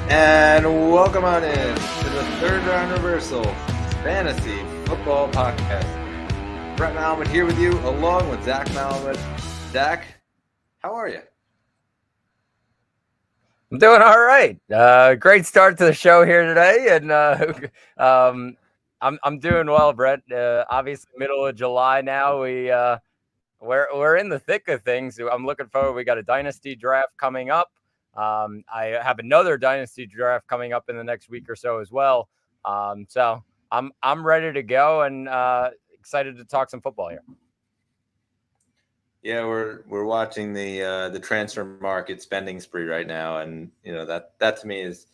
And welcome on in to the Third Round Reversal Fantasy Football Podcast. Brett Malamuth here with you, along with Zach Malamuth. Zach, how are you? I'm doing all right. Great start to the show here today, and I'm doing well, Brett. Obviously, middle of July now. We're in the thick of things. I'm looking forward. We got a dynasty draft coming up. I have another dynasty draft coming up in the next week or so as well. So I'm ready to go and excited to talk some football here. Yeah, we're watching the transfer market spending spree right now, and that to me is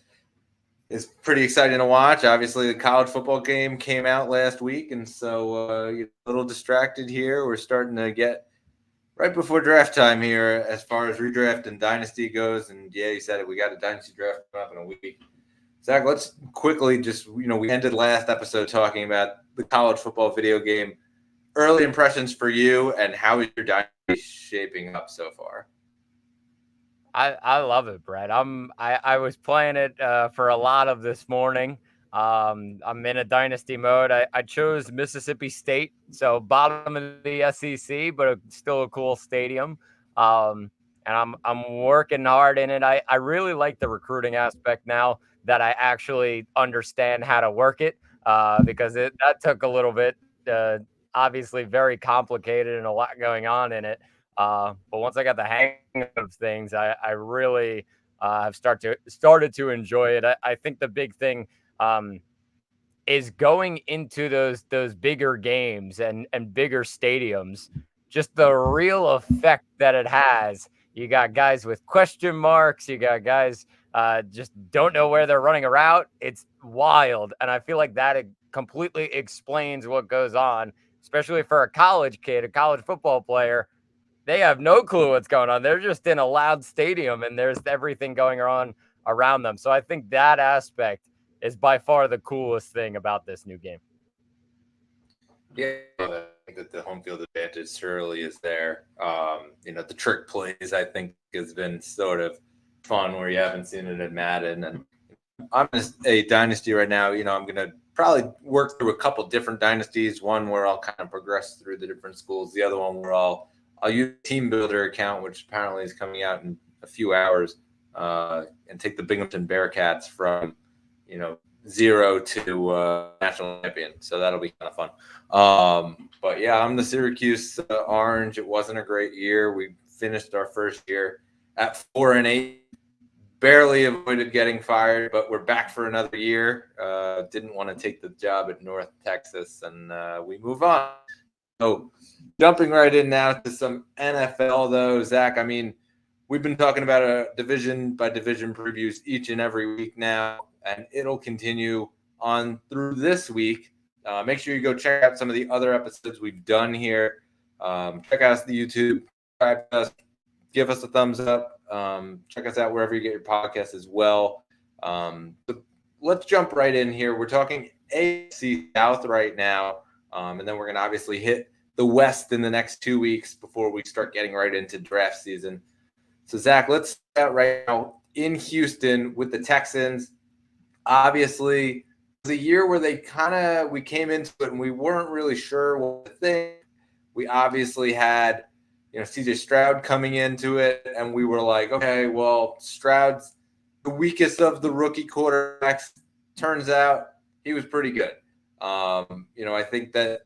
pretty exciting to watch. Obviously, the college football game came out last week, and so a little distracted here. We're starting to get right before draft time here as far as redraft and dynasty goes. And yeah, you said it. We got a dynasty draft coming up in a week. Zach, let's quickly we ended last episode talking about the college football video game. Early impressions for you, and how is your dynasty shaping up so far? I love it, Brett. I was playing it for a lot of this morning. I'm in a dynasty mode. I chose Mississippi State, so bottom of the SEC, but still a cool stadium. And I'm working hard in it. I really like the recruiting aspect now that I actually understand how to work it, because that took a little bit. Obviously, very complicated and a lot going on in it. But once I got the hang of things, I really have started to enjoy it. I think the big thing is going into those bigger games and bigger stadiums, just the real effect that it has. You got guys with question marks. You got guys just don't know where they're running a route. It's wild, and I feel like that completely explains what goes on, especially for a college kid, a college football player. They have no clue what's going on. They're just in a loud stadium and there's everything going on around them. So I think that aspect is by far the coolest thing about this new game. Yeah, I think that the home field advantage surely is there. The trick plays, I think, has been sort of fun where you haven't seen it in Madden. And I'm in a dynasty right now. I'm going to probably work through a couple different dynasties. One where I'll kind of progress through the different schools. The other one where I'll use a team builder account, which apparently is coming out in a few hours, and take the Binghamton Bearcats from, 0 to national champion. So that'll be kind of fun. But yeah, I'm the Syracuse Orange. It wasn't a great year. We finished our first year at 4-8. Barely avoided getting fired, but we're back for another year. Didn't want to take the job at North Texas, and we move on. So jumping right in now to some NFL, though, Zach, I mean, we've been talking about a division by division previews each and every week now, and it'll continue on through this week. Make sure you go check out some of the other episodes we've done here. Check out the YouTube, subscribe to us, give us a thumbs up. Check us out wherever you get your podcasts as well. So let's jump right in here. We're talking AFC South right now, and then we're going to obviously hit the West in the next 2 weeks before we start getting right into draft season. So, Zach, let's start right now in Houston with the Texans. Obviously, it was a year where we came into it and we weren't really sure what to think. We obviously had CJ Stroud coming into it, and we were like, okay, well, Stroud's the weakest of the rookie quarterbacks. Turns out he was pretty good. I think that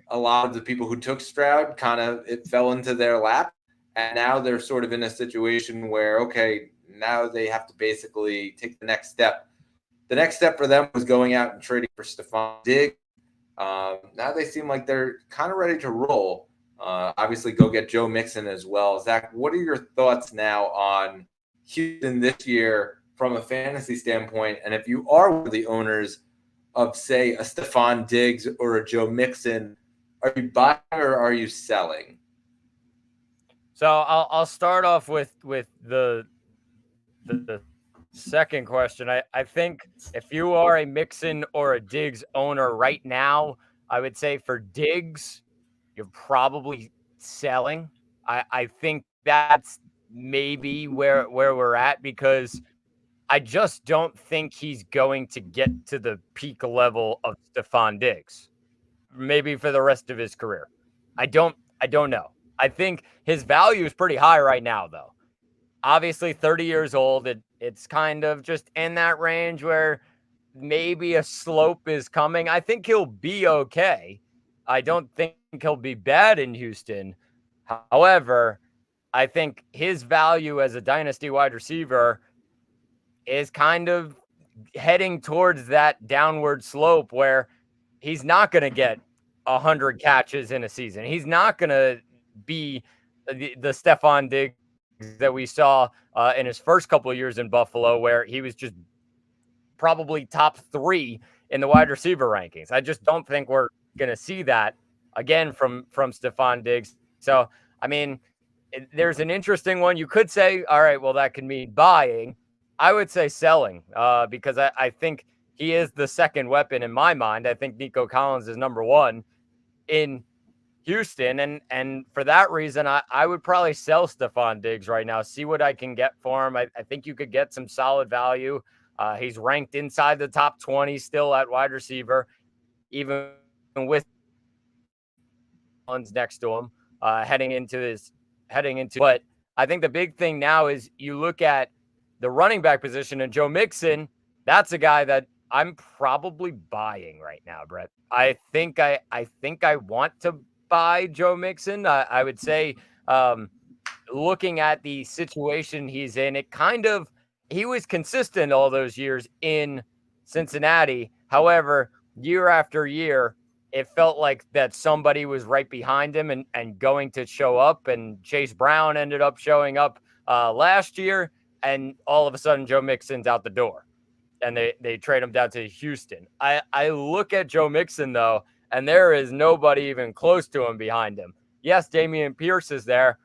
a lot of the people who took Stroud it fell into their lap, and now they're sort of in a situation where, okay, now they have to basically take the next step. The next step for them was going out and trading for Stephon Diggs. Now they seem like they're kind of ready to roll. Obviously, go get Joe Mixon as well. Zach, what are your thoughts now on Houston this year from a fantasy standpoint? And if you are one of the owners of, say, a Stephon Diggs or a Joe Mixon, are you buying or are you selling? So I'll start off with the second question. I think if you are a Mixon or a Diggs owner right now, I would say for Diggs, you're probably selling. I think that's maybe where we're at, because I just don't think he's going to get to the peak level of Stephon Diggs, maybe for the rest of his career. I don't know. I think his value is pretty high right now, though. Obviously, 30 years old. It's kind of just in that range where maybe a slope is coming. I think he'll be okay. I don't think he'll be bad in Houston. However, I think his value as a dynasty wide receiver is kind of heading towards that downward slope where he's not going to get 100 catches in a season. He's not going to be the Stephon Diggs that we saw in his first couple of years in Buffalo, where he was just probably top 3 in the wide receiver rankings. I just don't think we're going to see that again from Stephon Diggs. So, I mean, there's an interesting one. You could say, all right, well, that could mean buying. I would say selling because I think he is the second weapon in my mind. I think Nico Collins is number 1 in Houston. And for that reason, I would probably sell Stephon Diggs right now, see what I can get for him. I think you could get some solid value. He's ranked inside the top 20 still at wide receiver, even with Collins next to him heading into. But I think the big thing now is you look at the running back position, and Joe Mixon, that's a guy that I'm probably buying right now, Brett. I think I want to buy Joe Mixon. I would say looking at the situation he's in, he was consistent all those years in Cincinnati. However, year after year, it felt like that somebody was right behind him and going to show up, and Chase Brown ended up showing up last year, and all of a sudden Joe Mixon's out the door, and they trade him down to Houston. I look at Joe Mixon, though, and there is nobody even close to him behind him. Yes, Dameon Pierce is there,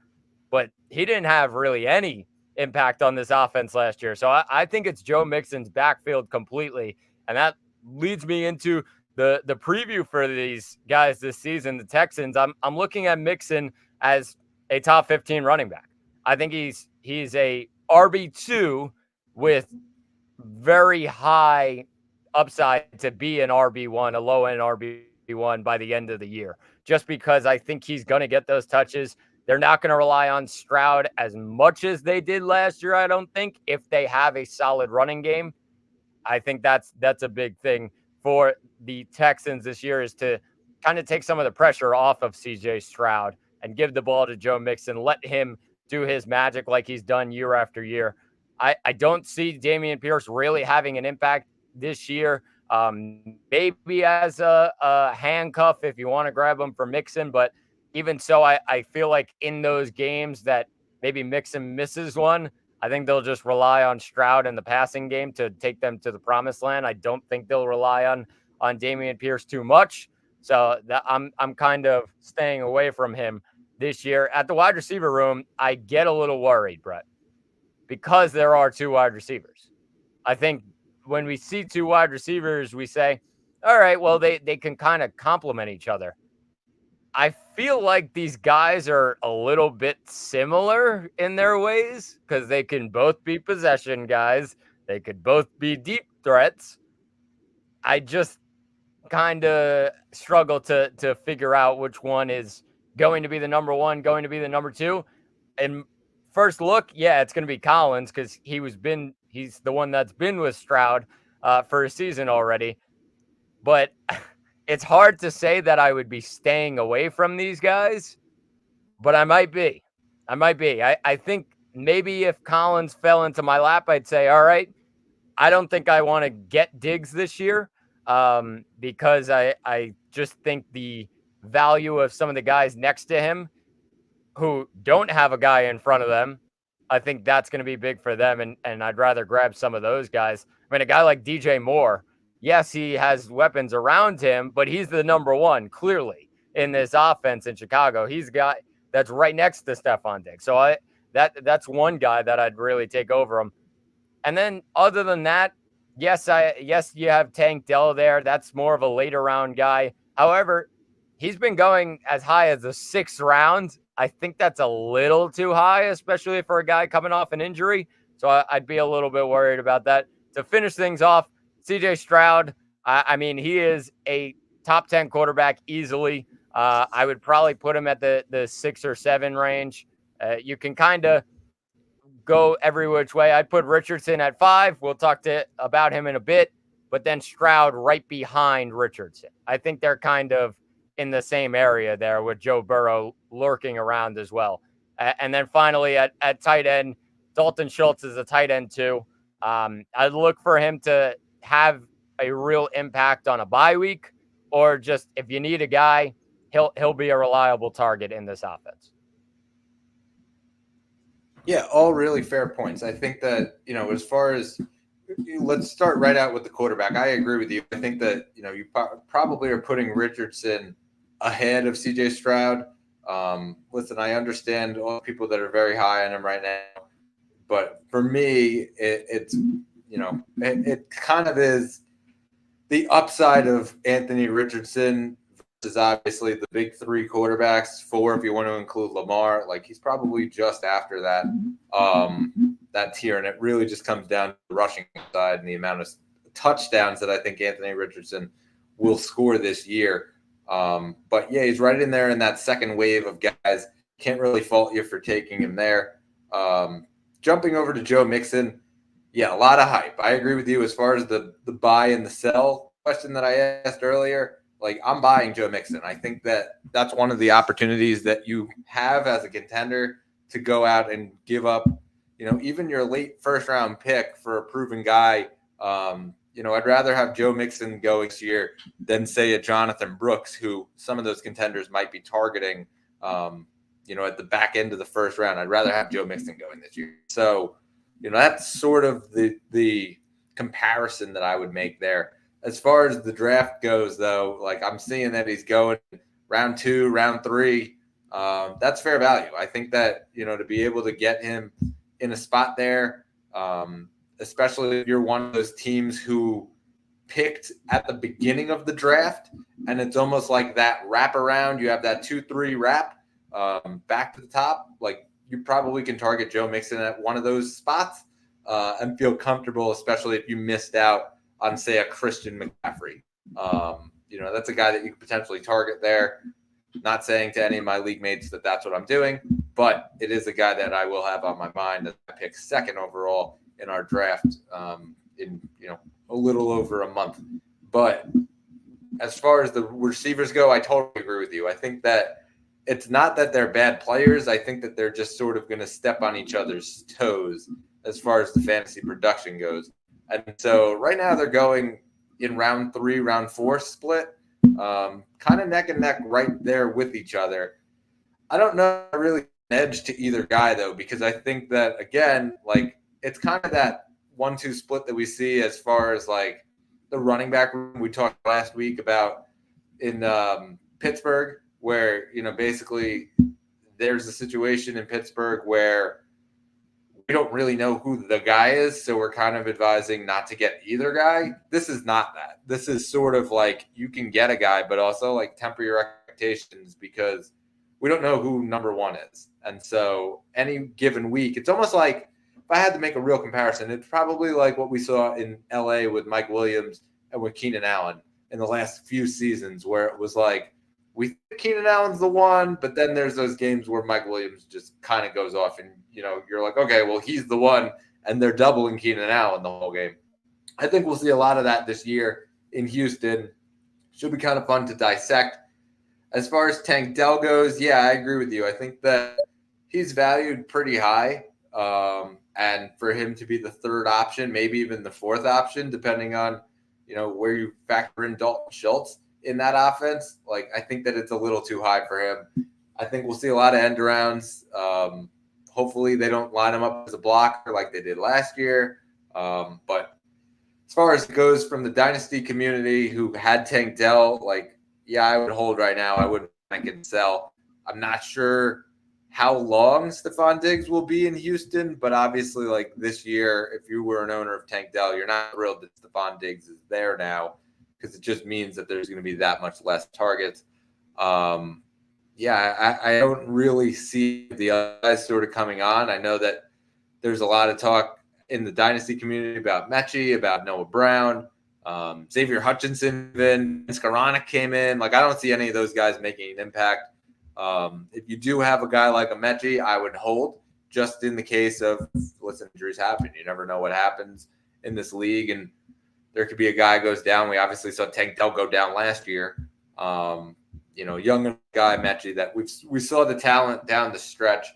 but he didn't have really any impact on this offense last year. So I think it's Joe Mixon's backfield completely, and that leads me into the preview for these guys this season, the Texans. I'm looking at Mixon as a top 15 running back. I think he's a RB2 with very high upside to be an RB1, a low-end RB1 by the end of the year, just because I think he's going to get those touches. They're not going to rely on Stroud as much as they did last year, I don't think, if they have a solid running game. I think that's a big thing for the Texans this year, is to kind of take some of the pressure off of CJ Stroud and give the ball to Joe Mixon, let him do his magic like he's done year after year. I don't see Dameon Pierce really having an impact this year. Maybe as a handcuff if you want to grab him for Mixon, but even so, I feel like in those games that maybe Mixon misses one, I think they'll just rely on Stroud in the passing game to take them to the promised land. I don't think they'll rely on Dameon Pierce too much. So I'm kind of staying away from him this year. At the wide receiver room, I get a little worried, Brett, because there are 2 wide receivers. I think when we see 2 wide receivers, we say, all right, well, they can kind of complement each other. I feel like these guys are a little bit similar in their ways because they can both be possession guys. They could both be deep threats. I just kind of struggle to figure out which one is going to be the number 1, going to be the number 2. And first look, yeah, it's going to be Collins because he's the one that's been with Stroud for a season already. But it's hard to say that I would be staying away from these guys, but I might be. I think maybe if Collins fell into my lap, I'd say, all right, I don't think I want to get Diggs this year because I just think the value of some of the guys next to him who don't have a guy in front of them, I think that's going to be big for them, and I'd rather grab some of those guys. I mean, a guy like DJ Moore, yes, he has weapons around him, but he's the number 1, clearly, in this offense in Chicago. He's a guy that's right next to Stephon Diggs. So that's one guy that I'd really take over him. And then other than that, yes, you have Tank Dell there. That's more of a later round guy. However, he's been going as high as the 6th round. I think that's a little too high, especially for a guy coming off an injury. So I'd be a little bit worried about that. To finish things off, CJ Stroud, I mean, he is a top 10 quarterback easily. I would probably put him at the 6 or 7 range. You can kind of go every which way. I'd put Richardson at 5. We'll talk about him in a bit, but then Stroud right behind Richardson. I think they're kind of in the same area there with Joe Burrow lurking around as well. And then finally at tight end, Dalton Schultz is a tight end too. I'd look for him to have a real impact on a bye week, or just if you need a guy, he'll be a reliable target in this offense. Yeah, all really fair points. I think that, as far as let's start right out with the quarterback. I agree with you. I think that, you probably are putting Richardson ahead of CJ Stroud. Listen, I understand all the people that are very high on him right now, but for me, it kind of is the upside of Anthony Richardson versus obviously the big 3 quarterbacks, 4 if you want to include Lamar. Like, he's probably just after that that tier, and it really just comes down to the rushing side and the amount of touchdowns that I think Anthony Richardson will score this year. But yeah, he's right in there in that second wave of guys. Can't really fault you for taking him there. Jumping over to Joe Mixon, yeah, a lot of hype. I agree with you as far as the buy and the sell question that I asked earlier. Like, I'm buying Joe Mixon. I think that that's one of the opportunities that you have as a contender to go out and give up, even your late first round pick for a proven guy. I'd rather have Joe Mixon go this year than, say, a Jonathan Brooks, who some of those contenders might be targeting, at the back end of the first round. I'd rather have Joe Mixon going this year. So, that's sort of the comparison that I would make there. As far as the draft goes, though, like, I'm seeing that he's going round 2, round 3. That's fair value. I think that, to be able to get him in a spot there, especially if you're one of those teams who picked at the beginning of the draft, and it's almost like that wraparound. You have that 2-3 wrap back to the top. Like, you probably can target Joe Mixon at one of those spots and feel comfortable, especially if you missed out on, say, a Christian McCaffrey. That's a guy that you could potentially target there. Not saying to any of my league mates that that's what I'm doing, but it is a guy that I will have on my mind that I picked 2nd overall in our draft in a little over a month. But as far as the receivers go, I totally agree with you. I think that it's not that they're bad players. I think that they're just sort of going to step on each other's toes as far as the fantasy production goes. And so right now they're going in round 3, round 4 split, kind of neck and neck right there with each other. I don't know really an edge to either guy, though, because I think that, again, like, it's kind of that 1-2 split that we see as far as, like, the running back room we talked last week about in Pittsburgh, where, basically there's a situation in Pittsburgh where we don't really know who the guy is, so we're kind of advising not to get either guy. This is not that. This is sort of like you can get a guy, but also, like, temper your expectations because we don't know who number 1 is. And so any given week, it's almost like, if I had to make a real comparison, it's probably like what we saw in LA with Mike Williams and with Keenan Allen in the last few seasons, where it was like, we think Keenan Allen's the one, but then there's those games where Mike Williams just kind of goes off and, you're like, okay, well, he's the one, and they're doubling Keenan Allen the whole game. I think we'll see a lot of that this year in Houston. Should be kind of fun to dissect. As far as Tank Dell goes, yeah, I agree with you. I think that he's valued pretty high, and for him to be the 3rd option, maybe even the 4th option, depending on, where you factor in Dalton Schultz in that offense, like, I think that it's a little too high for him. I think we'll see a lot of end arounds. Hopefully they don't line him up as a blocker like they did last year. But as far as it goes from the Dynasty community who had Tank Dell, like, yeah, I would hold right now. I wouldn't think and sell. I'm not sure how long Stephon Diggs will be in Houston, but obviously, like, this year, if you were an owner of Tank Dell, you're not thrilled that Stephon Diggs is there now, because it just means that there's going to be that much less targets. I don't really see the other guys sort of coming on. I know that there's a lot of talk in the Dynasty community about Mechie, about Noah Brown, Xavier Hutchinson, even Skoranek came in. Like, I don't see any of those guys making an impact. If you do have a guy like a Mechie, I would hold, just in the case of, listen, injuries happen. You never know what happens in this league, and there could be a guy goes down. We obviously saw Tank Dell go down last year. Young guy Mechie that we saw the talent down the stretch,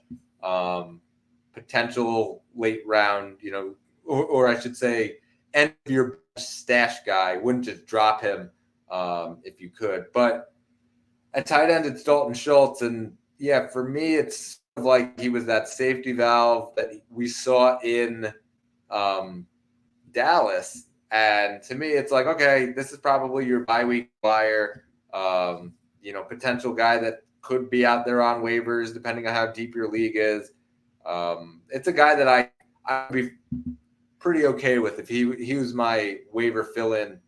potential late round, or I should say, end of your stash guy. Wouldn't just drop him if you could. But at tight end, it's Dalton Schultz, and yeah, for me, it's like he was that safety valve that we saw in Dallas. And to me, it's like, okay, this is probably your bye week flyer, potential guy that could be out there on waivers, depending on how deep your league is. It's a guy that I'd be pretty okay with if he was my waiver fill-in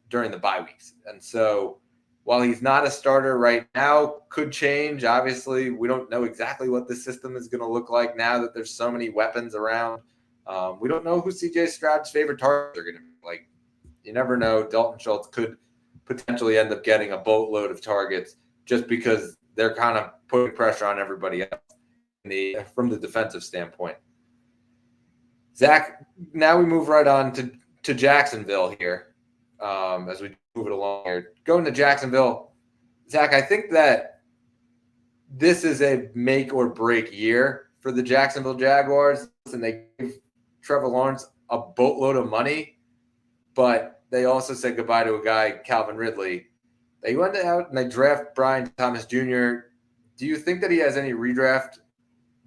during the bye weeks. And so while he's not a starter right now, could change. Obviously, we don't know exactly what the system is going to look like now that there's so many weapons around. We don't know who CJ Stroud's favorite targets are going to be. Like, you never know. Dalton Schultz could potentially end up getting a boatload of targets just because they're kind of putting pressure on everybody else from the defensive standpoint. Zach, now we move right on to Jacksonville here as we move it along here. Going to Jacksonville, Zach, I think that this is a make or break year for the Jacksonville Jaguars. And they gave Trevor Lawrence a boatload of money, but they also said goodbye to a guy, Calvin Ridley. They went out and they draft Brian Thomas Jr. Do you think that he has any redraft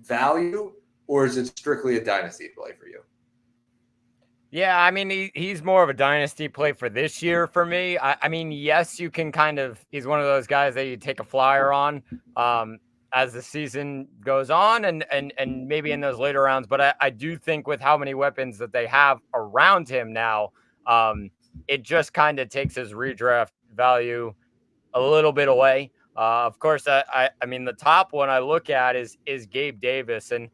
value, or is it strictly a dynasty play for you? Yeah, I mean, he's more of a dynasty play for this year for me. I mean, yes, you can he's one of those guys that you take a flyer on as the season goes on and maybe in those later rounds. But I do think with how many weapons that they have around him now, it just kind of takes his redraft value a little bit away. Of course, I mean, the top one I look at is Gabe Davis. And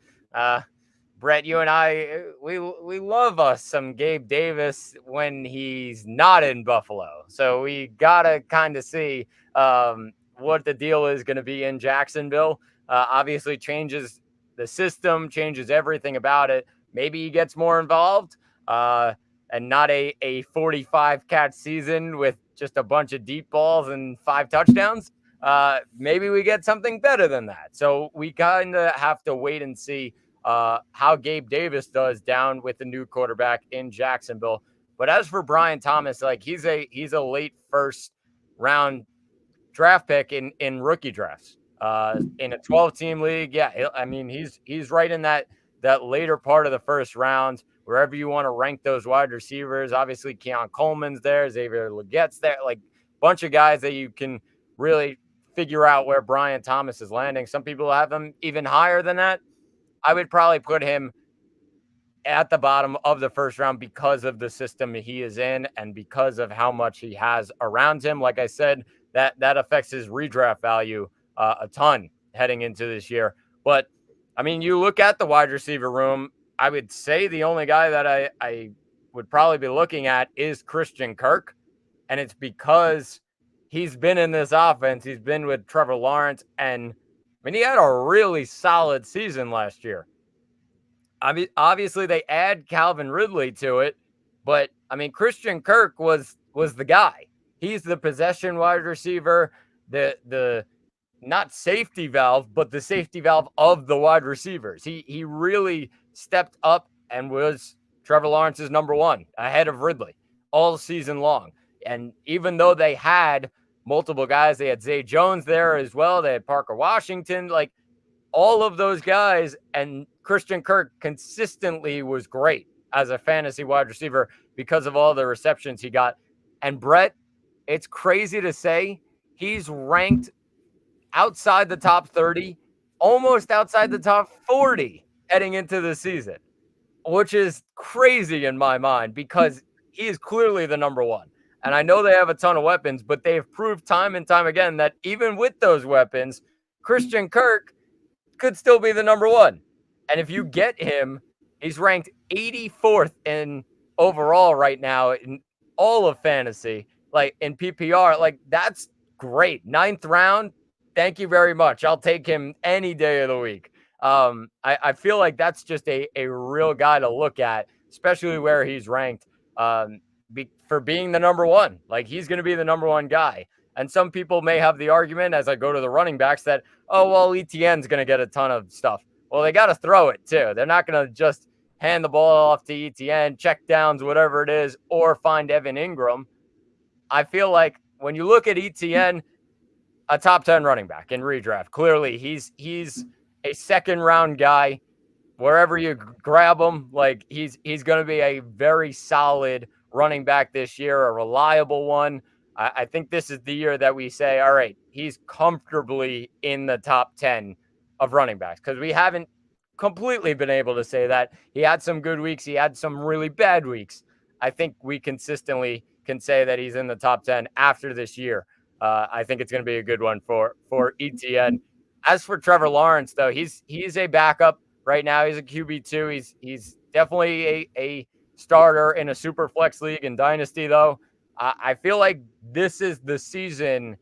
Brett, you and I, we love us some Gabe Davis when he's not in Buffalo. So we got to kind of see what the deal is going to be in Jacksonville. Obviously changes the system, changes everything about it. Maybe he gets more involved and not a 45 catch season with just a bunch of deep balls and 5 touchdowns. Maybe we get something better than that. So we kind of have to wait and see how Gabe Davis does down with the new quarterback in Jacksonville. But as for Brian Thomas, like he's a late first round draft pick in rookie drafts in a 12-team league. Yeah, I mean he's right in that later part of the first round, wherever you want to rank those wide receivers. Obviously, Keon Coleman's there, Xavier Legette's there, like a bunch of guys that you can really figure out where Brian Thomas is landing. Some people have him even higher than that. I would probably put him at the bottom of the first round because of the system he is in and because of how much he has around him. Like I said, that affects his redraft value a ton heading into this year. But, I mean, you look at the wide receiver room, I would say the only guy that I would probably be looking at is Christian Kirk, and it's because he's been in this offense. He's been with Trevor Lawrence, and I mean, he had a really solid season last year. I mean, obviously they add Calvin Ridley to it, but I mean, Christian Kirk was the guy. He's the possession wide receiver, the not safety valve, but the safety valve of the wide receivers. He really stepped up and was Trevor Lawrence's number one ahead of Ridley all season long. And even though they had multiple guys, they had Zay Jones there as well. They had Parker Washington, like all of those guys. And Christian Kirk consistently was great as a fantasy wide receiver because of all the receptions he got. And Brett, it's crazy to say he's ranked outside the top 30, almost outside the top 40 heading into the season, which is crazy in my mind because he is clearly the number one. And I know they have a ton of weapons, but they've proved time and time again that even with those weapons, Christian Kirk could still be the number one. And if you get him, he's ranked 84th in overall right now in all of fantasy, like in PPR. Like, that's great. 9th round. Thank you very much. I'll take him any day of the week. I feel like that's just a real guy to look at, especially where he's ranked, for being the number one. Like, he's going to be the number one guy. And some people may have the argument as I go to the running backs that, oh, well, ETN's going to get a ton of stuff. Well, they got to throw it too. They're not going to just hand the ball off to ETN, check downs, whatever it is, or find Evan Ingram. I feel like when you look at ETN, a top 10 running back in redraft, clearly he's a second round guy. Wherever you grab him, like he's going to be a very solid running back this year, a reliable one. I think this is the year that we say, all right, he's comfortably in the top 10 of running backs, because we haven't completely been able to say that. He had some good weeks. He had some really bad weeks. I think we consistently can say that he's in the top 10 after this year. I think it's going to be a good one for ETN. As for Trevor Lawrence, though, he's a backup right now. He's a QB2. He's definitely a starter in a super flex league in Dynasty, though. I feel like this is the season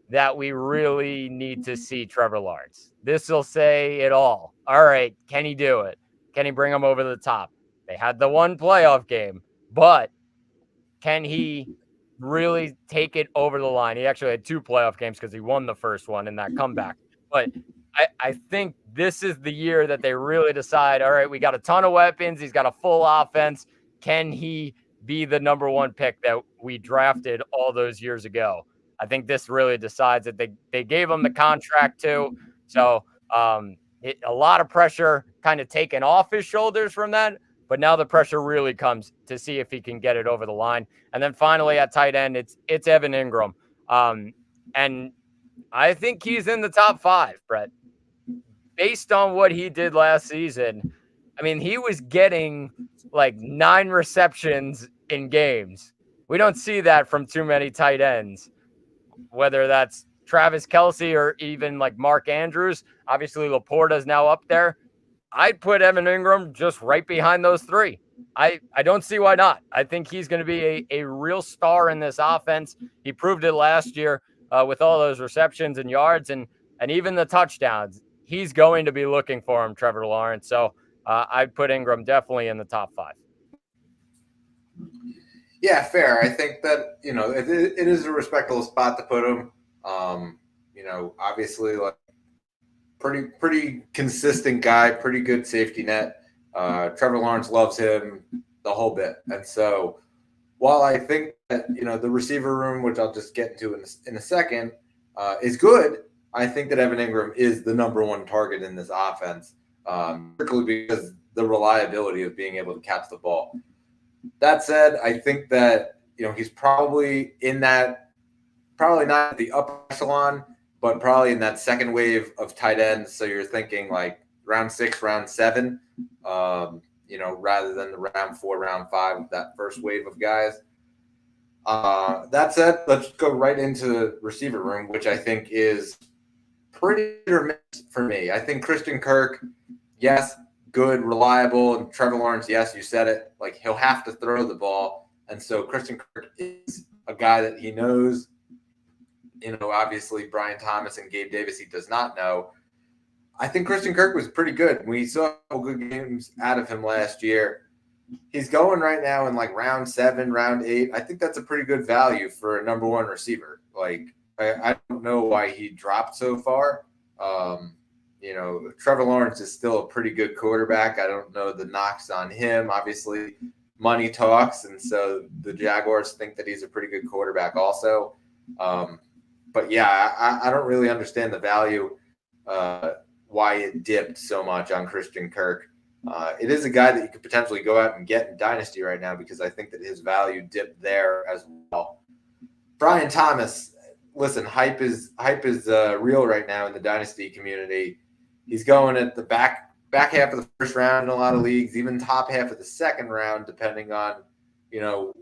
that we really need to see Trevor Lawrence. This will say it all. All right, can he do it? Can he bring him over the top? They had the one playoff game, but can he really take it over the line? He actually had 2 playoff games because he won the first one in that comeback. But I think this is the year that they really decide, all right, we got a ton of weapons. He's got a full offense. Can he be the number one pick that we drafted all those years ago? I think this really decides that they gave him the contract too. So a lot of pressure kind of taken off his shoulders from that. But now the pressure really comes to see if he can get it over the line. And then finally at tight end, it's Evan Ingram. And I think he's in the top 5, Brett. Based on what he did last season, I mean, he was getting like 9 receptions in games. We don't see that from too many tight ends, whether that's Travis Kelce or even like Mark Andrews. Obviously, Laporta's now up there. I'd put Evan Ingram just right behind those 3. I don't see why not. I think he's going to be a real star in this offense. He proved it last year with all those receptions and yards and even the touchdowns. He's going to be looking for him, Trevor Lawrence. So I'd put Ingram definitely in the top 5. Yeah, fair. I think that, it is a respectable spot to put him. Obviously, like pretty consistent guy, pretty good safety net. Trevor Lawrence loves him the whole bit. And so while I think that, the receiver room, which I'll just get into in a second, is good, I think that Evan Ingram is the number one target in this offense, particularly because the reliability of being able to catch the ball. That said, I think that, he's probably not at the upper echelon, but probably in that second wave of tight ends. So you're thinking like round 6, round 7, rather than the round 4, round 5, that first wave of guys. That said, let's go right into the receiver room, which I think is pretty hit or miss for me. I think Christian Kirk, yes, good, reliable, and Trevor Lawrence, yes, you said it, like he'll have to throw the ball. And so Christian Kirk is a guy that he knows. Obviously Brian Thomas and Gabe Davis, he does not know. I think Christian Kirk was pretty good. We saw good games out of him last year. He's going right now in like round 7, round 8. I think that's a pretty good value for a number 1 receiver. Like, I don't know why he dropped so far. Trevor Lawrence is still a pretty good quarterback. I don't know the knocks on him. Obviously, money talks, and so the Jaguars think that he's a pretty good quarterback also. But yeah, I don't really understand the value, why it dipped so much on Christian Kirk. It is a guy that you could potentially go out and get in Dynasty right now because I think that his value dipped there as well. Brian Thomas, listen, hype is real right now in the Dynasty community. He's going at the back half of the first round in a lot of leagues, even top half of the second round, depending on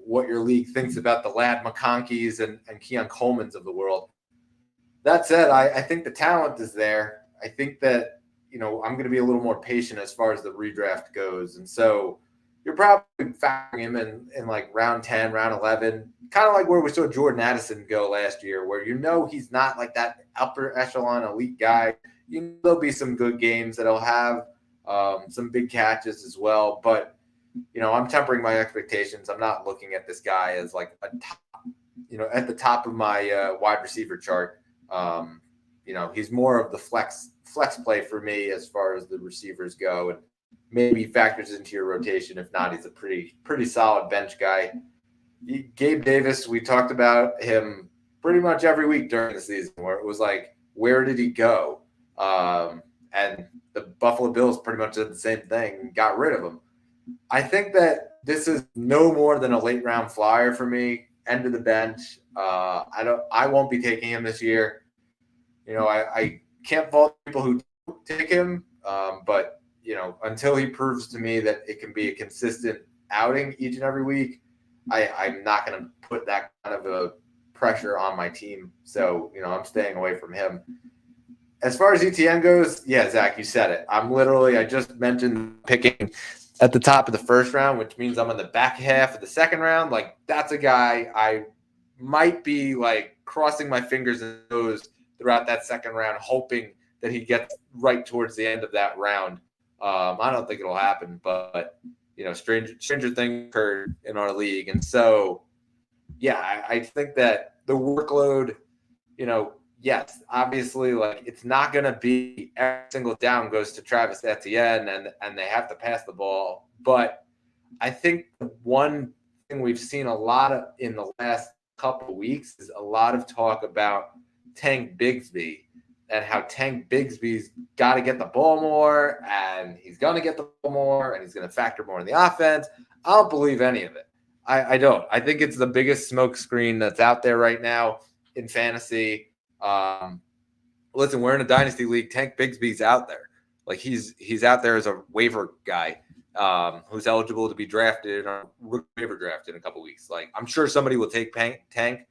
what your league thinks about the Ladd McConkeys and Keon Coleman's of the world. That said, I think the talent is there. I think that I'm going to be a little more patient as far as the redraft goes, and so you're probably factoring him in like round 10, round 11, kind of like where we saw Jordan Addison go last year, where he's not like that upper echelon elite guy. There'll be some good games that'll have some big catches as well. But, I'm tempering my expectations. I'm not looking at this guy as like a top, at the top of my wide receiver chart. He's more of the flex play for me as far as the receivers go, and maybe factors into your rotation. If not, he's a pretty solid bench guy. Gabe Davis, we talked about him pretty much every week during the season, where it was like, where did he go? And the Buffalo Bills pretty much did the same thing, got rid of him. I think that this is no more than a late round flyer for me. End of the bench. I won't be taking him this year. I can't fault people who take him, but until he proves to me that it can be a consistent outing each and every week, I'm not going to put that kind of a pressure on my team. So, I'm staying away from him. As far as ETN goes, yeah, Zach, you said it. I just mentioned picking at the top of the first round, which means I'm in the back half of the second round. Like, that's a guy I might be like crossing my fingers and toes throughout that second round, hoping that he gets right towards the end of that round. I don't think it'll happen, but stranger things occurred in our league. And so, yeah, I think that the workload, yes, obviously, like, it's not going to be every single down goes to Travis Etienne and they have to pass the ball. But I think the one thing we've seen a lot of in the last couple of weeks is a lot of talk about Tank Bigsby and how Tank Bigsby's got to get the ball more, and he's going to get the ball more, and he's going to factor more in the offense. I don't believe any of it. I don't. I think it's the biggest smoke screen that's out there right now in fantasy. Listen, we're in a dynasty league. Tank Bigsby's out there. Like, he's out there as a waiver guy who's eligible to be drafted or waiver drafted in a couple weeks. Like, I'm sure somebody will take Tank,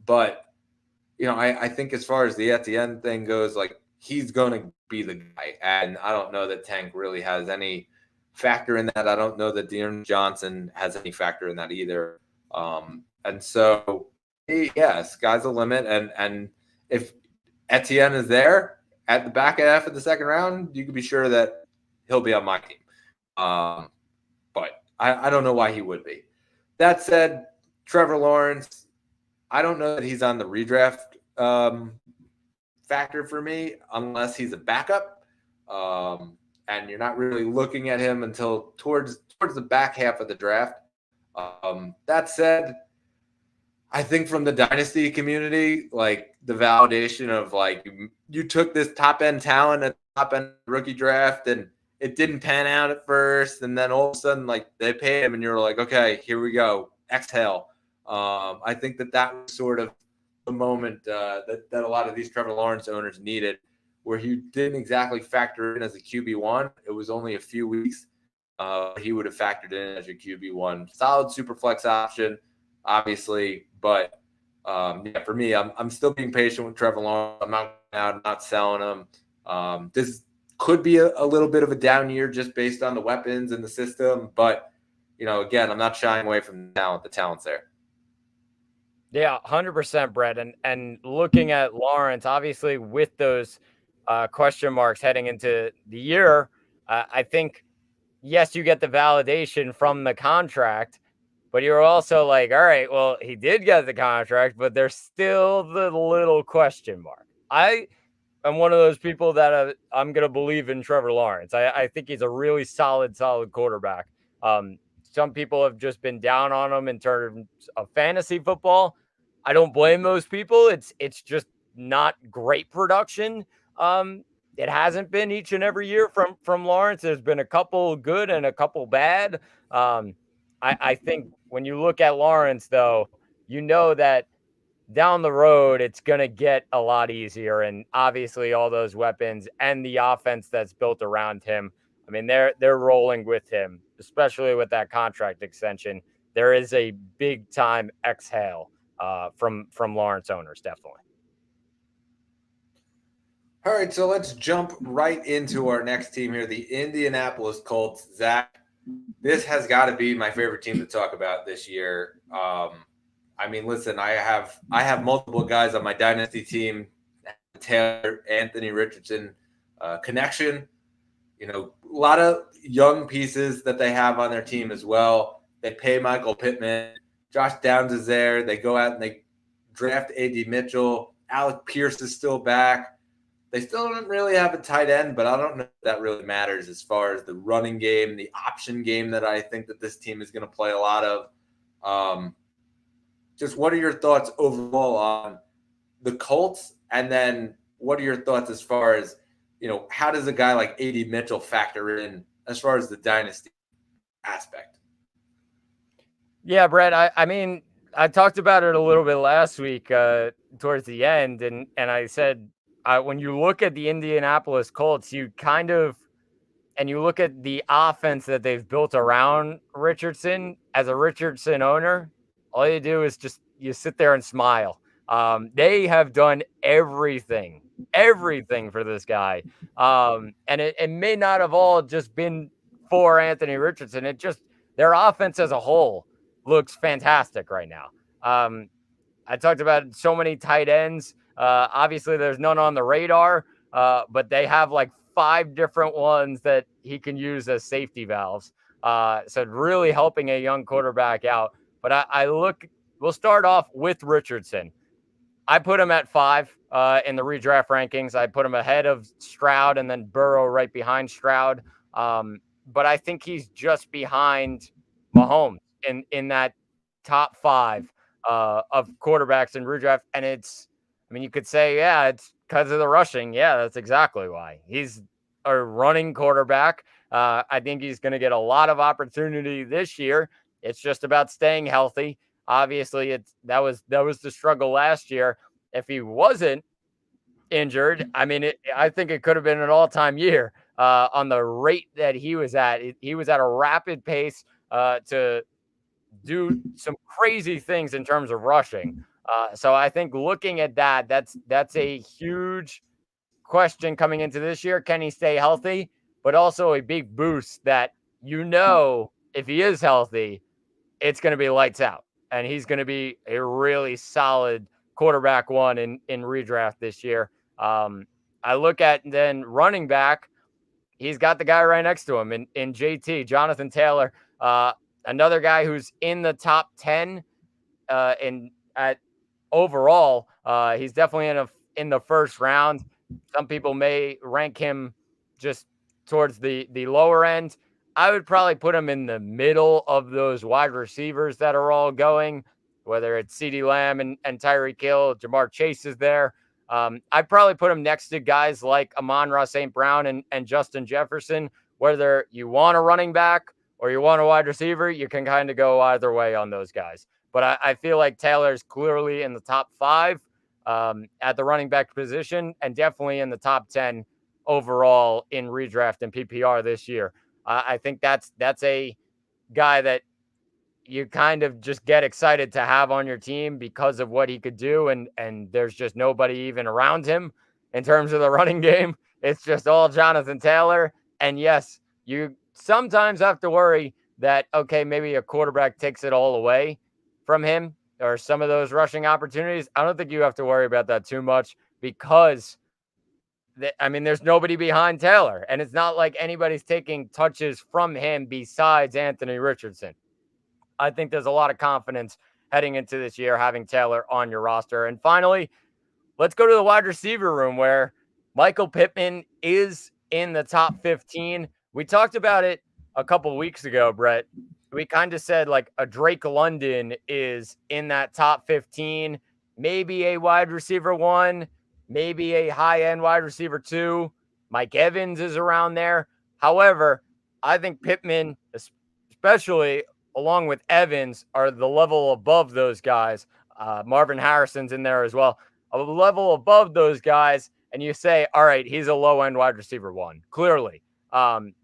but I think as far as the Etienne thing goes, like, he's going to be the guy. And I don't know that Tank really has any factor in that. I don't know that Dearn Johnson has any factor in that either. And so, yeah, sky's the limit. And if Etienne is there at the back half of the second round, you can be sure that he'll be on my team. But I don't know why he would be. That said, Trevor Lawrence, I don't know that he's on the redraft factor for me unless he's a backup. And you're not really looking at him until towards the back half of the draft. That said, I think from the dynasty community, like, the validation of, like, you took this top end talent at the top end rookie draft and it didn't pan out at first, and then all of a sudden, like, they pay him and you're like, okay, here we go, exhale. I think that was sort of the moment that a lot of these Trevor Lawrence owners needed, where he didn't exactly factor in as a QB1. It was only a few weeks he would have factored in as your QB1. Solid super flex option, obviously, but yeah, for me, I'm still being patient with Trevor Lawrence. I'm not out, I'm not selling him. This could be a little bit of a down year just based on the weapons and the system, but again, I'm not shying away from the talent. The talent's there. Yeah, 100%, Brett. And looking at Lawrence, obviously with those question marks heading into the year, I think, yes, you get the validation from the contract, but you're also like, all right, well, he did get the contract, but there's still the little question mark. I am one of those people that I'm going to believe in Trevor Lawrence. I think he's a really solid quarterback. Some people have just been down on him in terms of fantasy football. I don't blame those people. It's just not great production. It hasn't been each and every year from Lawrence. There's been a couple good and a couple bad. I think when you look at Lawrence, though, that down the road, it's going to get a lot easier. And obviously all those weapons and the offense that's built around him, I mean, they're rolling with him, especially with that contract extension. There is a big time exhale from Lawrence owners, definitely. All right, so let's jump right into our next team here, the Indianapolis Colts. Zach, this has got to be my favorite team to talk about this year. I mean, listen, I have multiple guys on my dynasty team, Taylor, Anthony Richardson connection. You know, a lot of young pieces that they have on their team as well. They pay Michael Pittman. Josh Downs is there. They go out and they draft A.D. Mitchell. Alec Pierce is still back. They still don't really have a tight end, but I don't know if that really matters as far as the running game, the option game that I think that this team is going to play a lot of. Just what are your thoughts overall on the Colts? And then what are your thoughts as far as, you know, how does a guy like A.D. Mitchell factor in as far as the dynasty aspect? Yeah, Brett, I mean, I talked about it a little bit last week towards the end, and I said when you look at the Indianapolis Colts, you kind of and you look at the offense that they've built around Richardson. As a Richardson owner, all you do is just you sit there and smile. They have done everything for this guy, and it may not have all just been for Anthony Richardson. It just their offense as a whole looks fantastic right now. I talked about so many tight ends. Obviously, there's none on the radar, but they have like 5 different ones that he can use as safety valves. So really helping a young quarterback out. But we'll start off with Richardson. I put him at 5 in the redraft rankings. I put him ahead of Stroud and then Burrow right behind Stroud. But I think he's just behind Mahomes in that top 5 of quarterbacks in redraft. And you could say, yeah, it's because of the rushing. Yeah, that's exactly why. He's a running quarterback. I think he's going to get a lot of opportunity this year. It's just about staying healthy. Obviously, that was the struggle last year. If he wasn't injured, I think it could have been an all-time year on the rate that he was at. He was at a rapid pace to do some crazy things in terms of rushing. So I think looking at that's a huge question coming into this year. Can he stay healthy? But also a big boost that, if he is healthy, it's going to be lights out. And he's going to be a really solid quarterback 1 in redraft this year. I look at then running back. He's got the guy right next to him in JT, Jonathan Taylor. Another guy who's in the top 10 at overall. He's definitely in the first round. Some people may rank him just towards the lower end. I would probably put him in the middle of those wide receivers that are all going, whether it's CeeDee Lamb and Tyreek Hill, Jamar Chase is there. I'd probably put him next to guys like Amon-Ra St. Brown and Justin Jefferson. Whether you want a running back or you want a wide receiver, you can kind of go either way on those guys. But I feel like Taylor's clearly in the top 5 at the running back position and definitely in the top 10 overall in redraft and PPR this year. I think that's a guy that you kind of just get excited to have on your team because of what he could do. And there's just nobody even around him in terms of the running game. It's just all Jonathan Taylor. And yes, you sometimes have to worry that, okay, maybe a quarterback takes it all away from him or some of those rushing opportunities. I don't think you have to worry about that too much because there's nobody behind Taylor, and it's not like anybody's taking touches from him besides Anthony Richardson. I think there's a lot of confidence heading into this year having Taylor on your roster. And finally, let's go to the wide receiver room where Michael Pittman is in the top 15. We talked about it a couple of weeks ago, Brett. We kind of said like a Drake London is in that top 15, maybe a wide receiver 1, maybe a high-end wide receiver 2. Mike Evans is around there. However, I think Pittman, especially along with Evans, are the level above those guys. Marvin Harrison's in there as well. A level above those guys, and you say, all right, he's a low-end wide receiver 1. Clearly.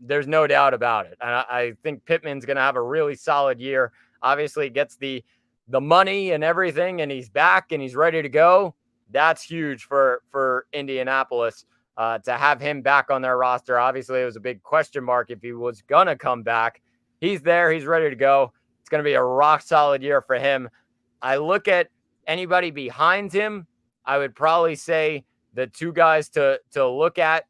There's no doubt about it. And I think Pittman's going to have a really solid year. Obviously, gets the money and everything, and he's back and he's ready to go. That's huge for Indianapolis to have him back on their roster. Obviously, it was a big question mark if he was going to come back. he's there. He's ready to go. It's going to be a rock solid year for him. I look at anybody behind him. I would probably say the two guys to look at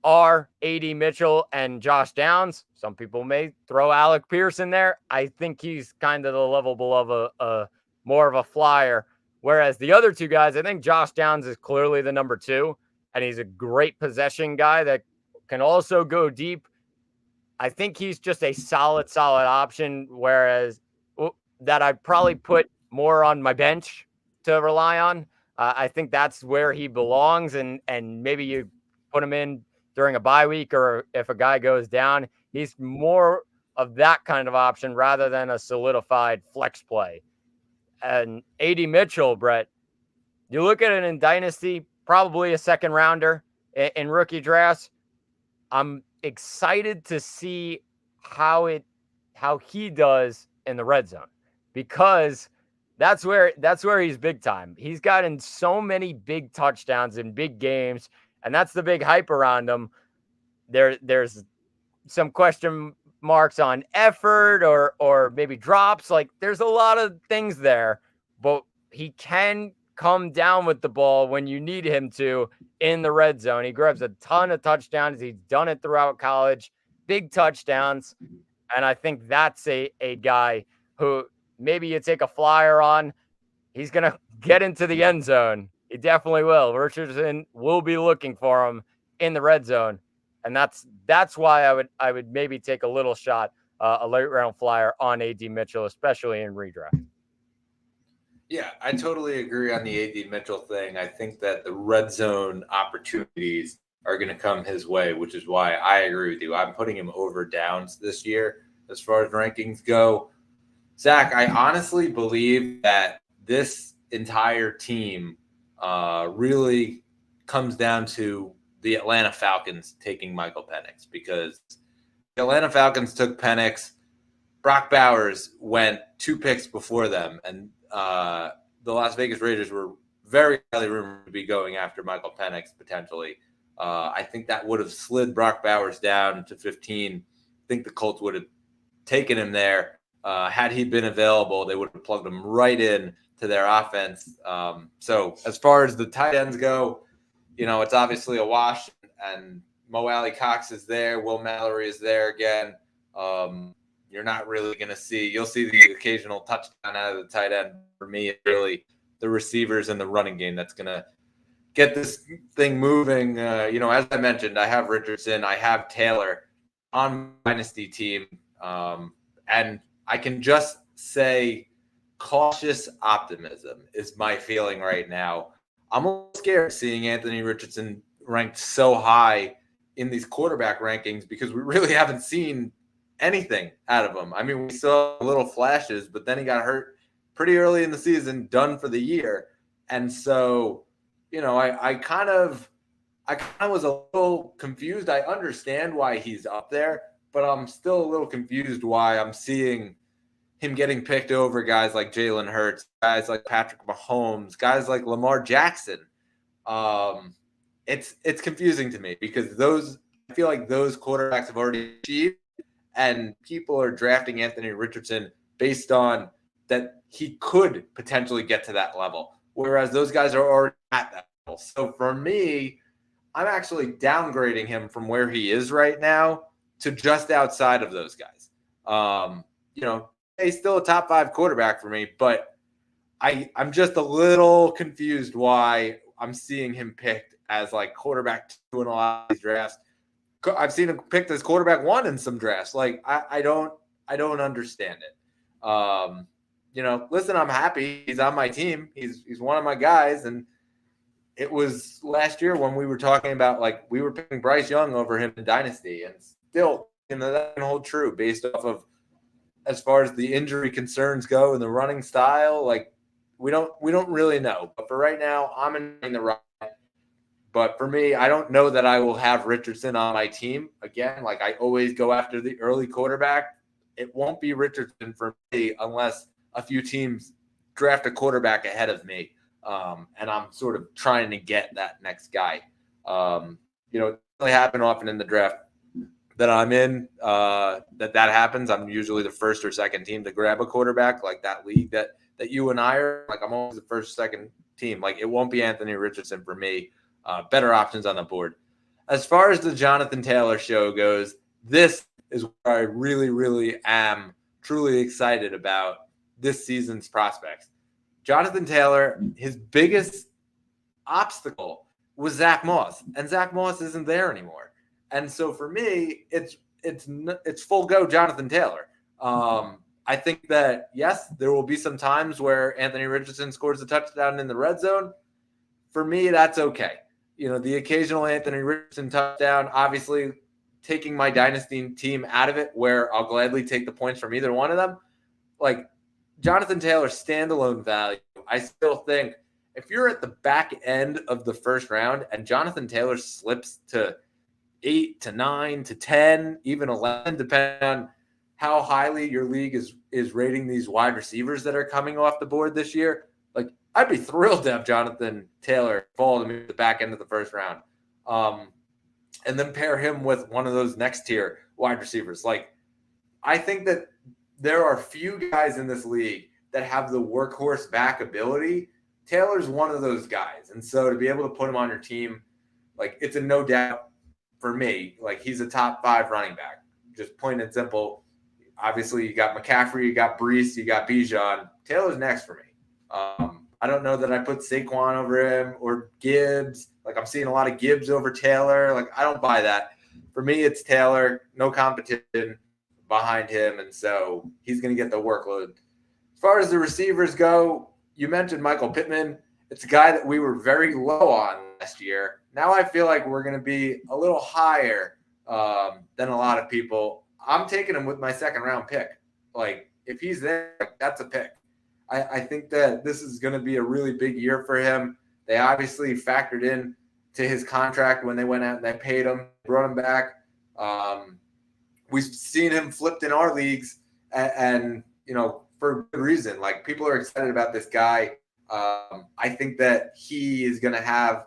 are A.D. Mitchell and Josh Downs. Some people may throw Alec Pierce in there. I think he's kind of the level below a more of a flyer. Whereas the other two guys, I think Josh Downs is clearly the number 2, and he's a great possession guy that can also go deep. I think he's just a solid option, whereas that I'd probably put more on my bench to rely on. I think that's where he belongs, and maybe you put him in during a bye week, or if a guy goes down, he's more of that kind of option rather than a solidified flex play. And A.D. Mitchell, Brett, you look at it in Dynasty, probably a second rounder in rookie drafts. I'm excited to see how he does in the red zone, because that's where he's big time. He's gotten so many big touchdowns in big games, and that's the big hype around him. There's some question marks on effort or maybe drops. Like, there's a lot of things there, but he can come down with the ball when you need him to in the red zone. He grabs a ton of touchdowns. He's done it throughout college, big touchdowns. And I think that's a guy who maybe you take a flyer on. He's going to get into the end zone. He definitely will. Richardson will be looking for him in the red zone. And that's why I would maybe take a little shot, a late round flyer on A.D. Mitchell, especially in redraft. Yeah, I totally agree on the A.D. Mitchell thing. I think that the red zone opportunities are going to come his way, which is why I agree with you. I'm putting him over Downs this year as far as rankings go. Zach, I honestly believe that this entire team really comes down to the Atlanta Falcons taking Michael Penix, because the Atlanta Falcons took Penix. Brock Bowers went 2 picks before them, and the Las Vegas Raiders were very highly rumored to be going after Michael Penix potentially. I think that would have slid Brock Bowers down to 15. I think the Colts would have taken him there. Had he been available, they would have plugged him right in to their offense. So as far as the tight ends go, it's obviously a wash, and Mo Alley Cox is there. Will Mallory is there again. You're not really going to see – you'll see the occasional touchdown out of the tight end. For me, it's really the receivers and the running game that's going to get this thing moving. As I mentioned, I have Richardson. I have Taylor on my Dynasty team. And I can just say cautious optimism is my feeling right now. I'm a little scared seeing Anthony Richardson ranked so high in these quarterback rankings, because we really haven't seen anything out of him. I mean, we saw little flashes, but then he got hurt pretty early in the season, done for the year. And so, I kind of was a little confused. I understand why he's up there, but I'm still a little confused why I'm seeing him getting picked over guys like Jalen Hurts, guys like Patrick Mahomes, guys like Lamar Jackson. It's confusing to me, because I feel like those quarterbacks have already achieved, and people are drafting Anthony Richardson based on that he could potentially get to that level, whereas those guys are already at that level. So for me, I'm actually downgrading him from where he is right now to just outside of those guys. He's still a top 5 quarterback for me, but I'm just a little confused why I'm seeing him picked as like quarterback 2 in a lot of these drafts. I've seen him picked as quarterback 1 in some drafts. Like, I don't understand it. Listen, I'm happy he's on my team. He's one of my guys, and it was last year when we were talking about, like, we were picking Bryce Young over him in Dynasty, and still, that can hold true based off of, as far as the injury concerns go and the running style. Like, we don't really know. But for right now, I'm in the right. But for me, I don't know that I will have Richardson on my team. Again, like, I always go after the early quarterback. It won't be Richardson for me unless a few teams draft a quarterback ahead of me. And I'm sort of trying to get that next guy. It doesn't really happen often in the draft. that I'm in, that happens. I'm usually the first or second team to grab a quarterback, like that league that you and I are. Like, I'm always the first, second team. Like, it won't be Anthony Richardson for me. Better options on the board. As far as the Jonathan Taylor show goes, this is where I really, really am truly excited about this season's prospects. Jonathan Taylor, his biggest obstacle was Zach Moss, and Zach Moss isn't there anymore. And so for me, it's full go Jonathan Taylor. I think that, yes, there will be some times where Anthony Richardson scores a touchdown in the red zone. For me, that's okay. You know, the occasional Anthony Richardson touchdown, obviously taking my dynasty team out of it, where I'll gladly take the points from either one of them. Like, Jonathan Taylor's standalone value, I still think if you're at the back end of the first round and Jonathan Taylor slips to 8 to 9 to 10, even 11, depending on how highly your league is rating these wide receivers that are coming off the board this year, like, I'd be thrilled to have Jonathan Taylor fall to me at the back end of the first round. And then pair him with one of those next tier wide receivers. Like, I think that there are few guys in this league that have the workhorse back ability. Taylor's one of those guys. And so to be able to put him on your team, like, it's a no doubt for me. Like, he's a top 5 running back. Just plain and simple. Obviously, you got McCaffrey, you got Brees, you got Bijan. Taylor's next for me. I don't know that I put Saquon over him or Gibbs. Like, I'm seeing a lot of Gibbs over Taylor. Like, I don't buy that. For me, it's Taylor. No competition behind him, and so he's going to get the workload. As far as the receivers go, you mentioned Michael Pittman. It's a guy that we were very low on last year. Now I feel like we're going to be a little higher than a lot of people. I'm taking him with my second-round pick. Like, if he's there, that's a pick. I think that this is going to be a really big year for him. They obviously factored in to his contract when they went out and they paid him, brought him back. We've seen him flipped in our leagues, and you know, for good reason. Like, people are excited about this guy. I think that he is going to have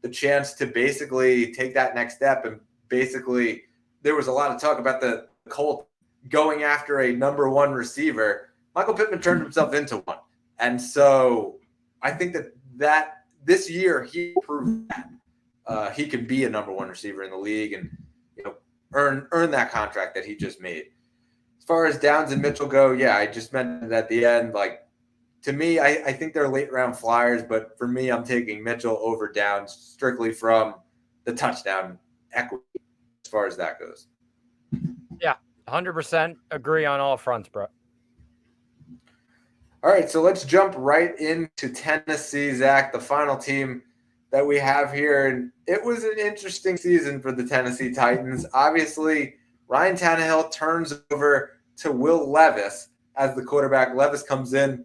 the chance to basically take that next step. And basically, there was a lot of talk about the Colts going after a number 1 receiver. Michael Pittman turned himself into one. And so I think that this year he proved that he can be a number 1 receiver in the league and, you know, earn that contract that he just made. As far as Downs and Mitchell go, yeah, I just mentioned at the end, like, to me, I think they're late round flyers, but for me, I'm taking Mitchell over Downs strictly from the touchdown equity as far as that goes. Yeah, 100% agree on all fronts, bro. All right, so let's jump right into Tennessee, Zach, the final team that we have here. And it was an interesting season for the Tennessee Titans. Obviously, Ryan Tannehill turns over to Will Levis as the quarterback. Levis comes in,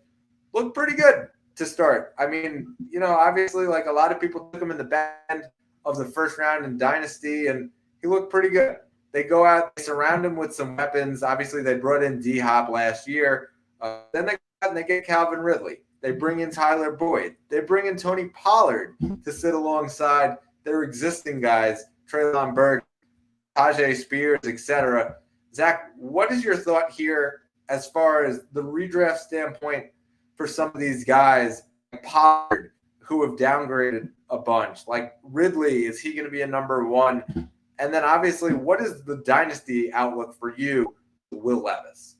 looked pretty good to start. I mean, you know, obviously, like, a lot of people took him in the back end of the first round in Dynasty, and he looked pretty good. They go out, they surround him with some weapons. Obviously, they brought in D-Hop last year. Then they go out and they get Calvin Ridley. They bring in Tyler Boyd. They bring in Tony Pollard to sit alongside their existing guys, Treylon Burks, Tajay Spears, etc. Zach, what is your thought here as far as the redraft standpoint for some of these guys, like Pollard, who have downgraded a bunch? Like Ridley, is he going to be a number 1? And then obviously, what is the dynasty outlook for you, Will Levis?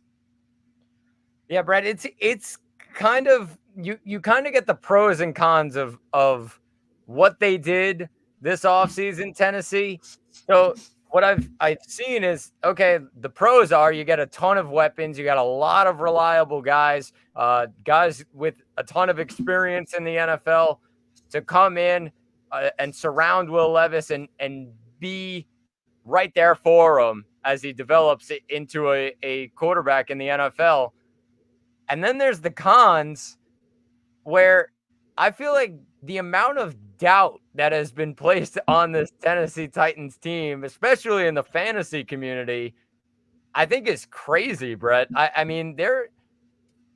Yeah, Brett, it's kind of you kind of get the pros and cons of what they did this offseason, Tennessee. So what I've seen is, okay, the pros are you get a ton of weapons, you got a lot of reliable guys, guys with a ton of experience in the NFL to come in and surround Will Levis and be right there for him as he develops it into a quarterback in the NFL. And then there's the cons where I feel like the amount of doubt that has been placed on this Tennessee Titans team, especially in the fantasy community, I think is crazy, Brett. I mean,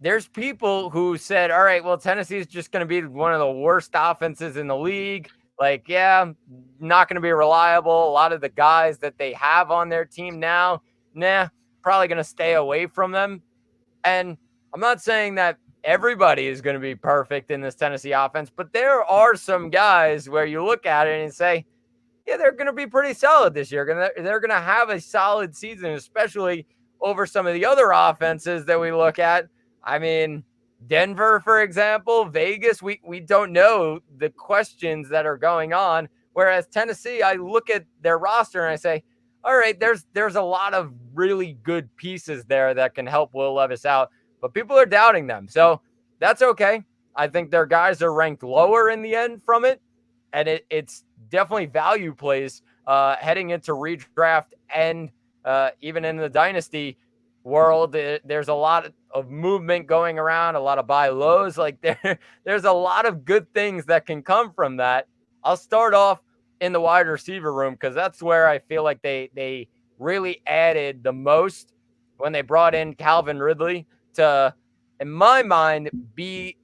there's people who said, all right, well, Tennessee is just going to be one of the worst offenses in the league. like, yeah, not going to be reliable. A lot of the guys that they have on their team now, probably going to stay away from them. And I'm not saying that everybody is going to be perfect in this Tennessee offense, but there are some guys where you look at it and say, yeah, they're going to be pretty solid this year. They're going to have a solid season, especially over some of the other offenses that we look at. I mean, Denver, for example, Vegas, we don't know the questions that are going on. Whereas Tennessee, I look at their roster and I say, all right, there's a lot of really good pieces there that can help Will Levis out, but people are doubting them. So that's okay. I think their guys are ranked lower in the end from it. And it's definitely value plays heading into redraft and even in the Dynasty world. There's a lot of movement going around, a lot of buy lows. Like there's a lot of good things that can come from that. I'll start off in the wide receiver room because that's where I feel like they really added the most when they brought in Calvin Ridley to, in my mind, be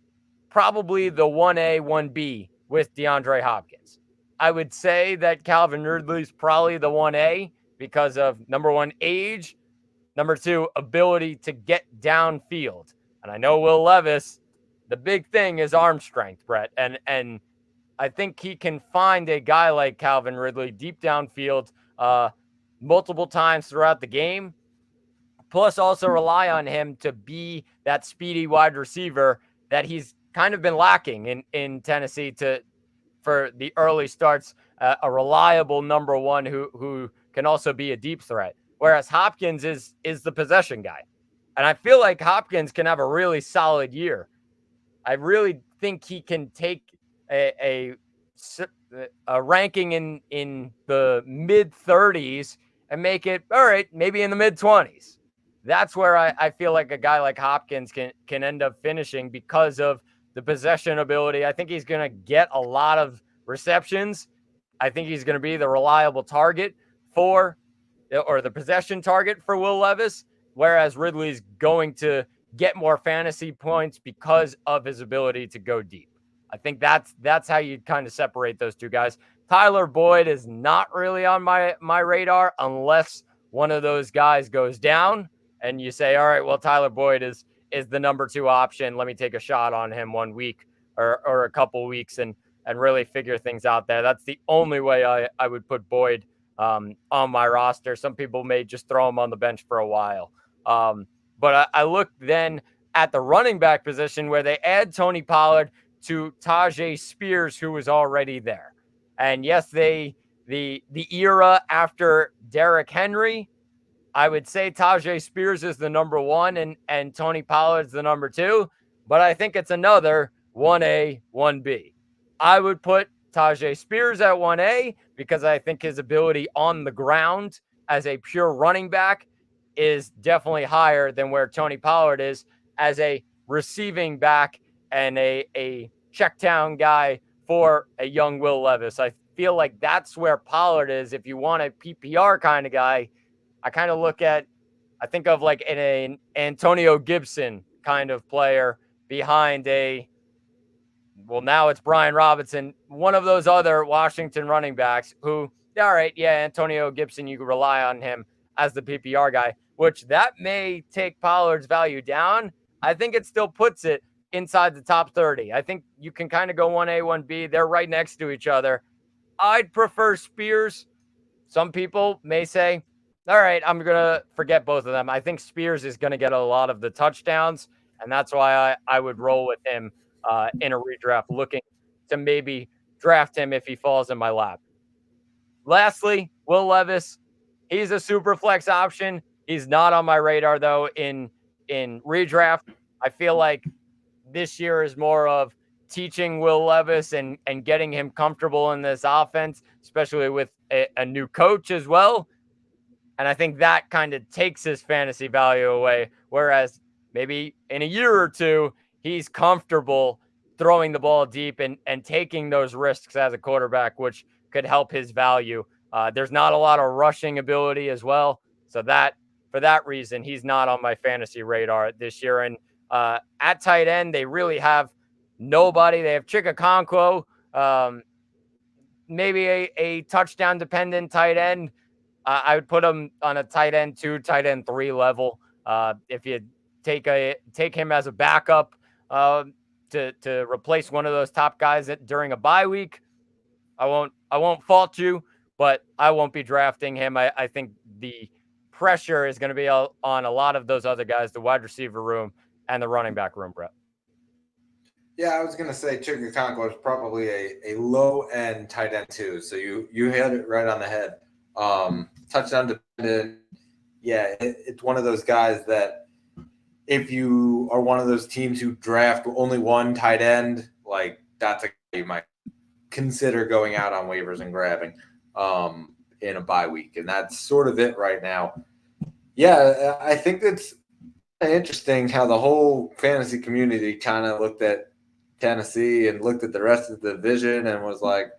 probably the 1A, 1B with DeAndre Hopkins. I would say that Calvin Ridley's probably the 1A because of, number one, age, number two, ability to get downfield. And I know Will Levis, the big thing is arm strength, Brett. And I think he can find a guy like Calvin Ridley deep downfield multiple times throughout the game, plus also rely on him to be that speedy wide receiver that he's kind of been lacking in Tennessee for the early starts, a reliable number one who can also be a deep threat. Whereas Hopkins is the possession guy. And I feel like Hopkins can have a really solid year. I really think he can take a ranking in the mid 30s and make it, all right, maybe in the mid 20s. That's where I feel like a guy like Hopkins can end up finishing because of the possession ability. I think he's going to get a lot of receptions. I think he's going to be the reliable target or the possession target for Will Levis, whereas Ridley's going to get more fantasy points because of his ability to go deep. I think that's how you kind of separate those two guys. Tyler Boyd is not really on my radar unless one of those guys goes down and you say, all right, well, Tyler Boyd is the number two option. Let me take a shot on him 1 week or a couple weeks and really figure things out there. That's the only way I would put Boyd on my roster. Some people may just throw him on the bench for a while. But I look then at the running back position where they add Tony Pollard to Tajay Spears, who was already there. And yes, the era after Derrick Henry, I would say Tajay Spears is the number one and Tony Pollard's the number two, but I think it's another 1A, 1B. I would put Tajay Spears at 1A because I think his ability on the ground as a pure running back is definitely higher than where Tony Pollard is as a receiving back and a check down guy for a young Will Levis. I feel like that's where Pollard is. If you want a PPR kind of guy, I think of like an Antonio Gibson kind of player behind now it's Brian Robinson, one of those other Washington running backs who, all right, yeah, Antonio Gibson, you can rely on him as the PPR guy, which that may take Pollard's value down. I think it still puts it inside the top 30. I think you can kind of go 1A, 1B. They're right next to each other. I'd prefer Spears. Some people may say, all right, I'm going to forget both of them. I think Spears is going to get a lot of the touchdowns, and that's why I would roll with him in a redraft, looking to maybe draft him if he falls in my lap. Lastly, Will Levis. He's a super flex option. He's not on my radar, though, in redraft. I feel like this year is more of teaching Will Levis and getting him comfortable in this offense, especially with a new coach as well. And I think that kind of takes his fantasy value away. Whereas maybe in a year or two, he's comfortable throwing the ball deep and taking those risks as a quarterback, which could help his value. There's not a lot of rushing ability as well. So for that reason, he's not on my fantasy radar this year. And at tight end, they really have nobody. They have Chikakonkwo, maybe a touchdown dependent tight end. I would put him on a tight end 2, tight end 3 level. If you take him as a backup to replace one of those top guys during a bye week, I won't fault you, but I won't be drafting him. I think the pressure is going to be on a lot of those other guys, the wide receiver room and the running back room, Brett. Yeah, I was going to say Chigakonko is probably a low-end tight end too. So you hit it right on the head. Touchdown dependent. Yeah, it's one of those guys that if you are one of those teams who draft only one tight end, like that's a guy you might consider going out on waivers and grabbing in a bye week. And that's sort of it right now. Yeah, I think it's interesting how the whole fantasy community kind of looked at Tennessee and looked at the rest of the division and was like,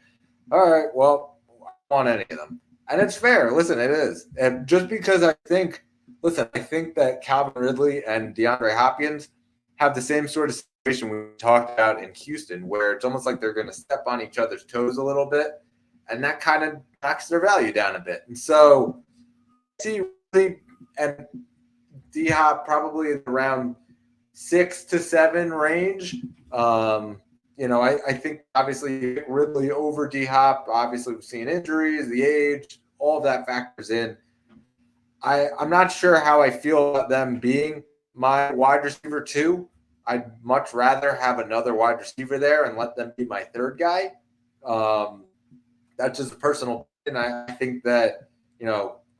all right, well, I don't want any of them. And it's fair. Listen, it is. And just because I think that Calvin Ridley and DeAndre Hopkins have the same sort of situation we talked about in Houston, where it's almost like they're going to step on each other's toes a little bit, and that kind of knocks their value down a bit. And so see Ridley and D-Hop probably around 6 to 7 range. I think obviously Ridley over D-Hop. Obviously, we've seen injuries, the age, all of that factors in. I'm not sure how I feel about them being my wide receiver 2. I'd much rather have another wide receiver there and let them be my third guy. That's just a personal opinion. I think that,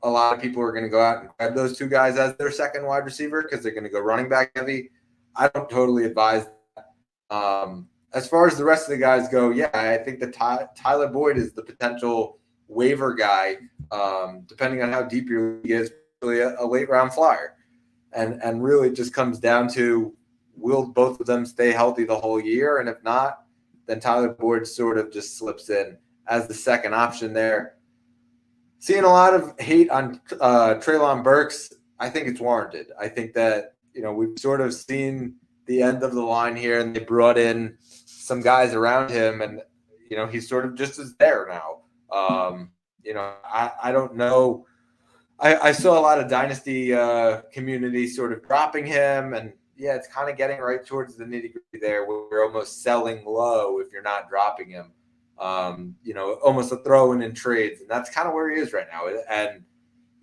a lot of people are going to go out and grab those 2 guys as their second wide receiver because they're going to go running back heavy. I don't totally advise that. As far as the rest of the guys go, yeah, I think that Tyler Boyd is the potential waiver guy, depending on how deep your league is, really a late round flyer. And really it just comes down to, will both of them stay healthy the whole year? And if not, then Tyler Boyd sort of just slips in as the second option there. Seeing a lot of hate on Treylon Burks, I think it's warranted. I think that, we've sort of seen the end of the line here, and they brought in some guys around him, and, he's sort of just as there now. I don't know. I saw a lot of Dynasty community sort of dropping him, and yeah, it's kind of getting right towards the nitty-gritty there where we're almost selling low if you're not dropping him. Almost a throw in trades. And that's kind of where he is right now. And,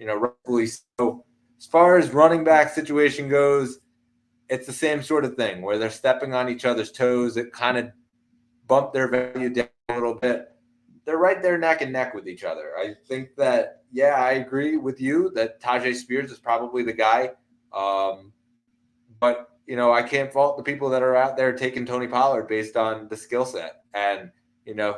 rightfully so. As far as running back situation goes, it's the same sort of thing where they're stepping on each other's toes. It kind of bumped their value down a little bit. They're right there neck and neck with each other. I think that, yeah, I agree with you that Tajay Spears is probably the guy. But, I can't fault the people that are out there taking Tony Pollard based on the skill set. And,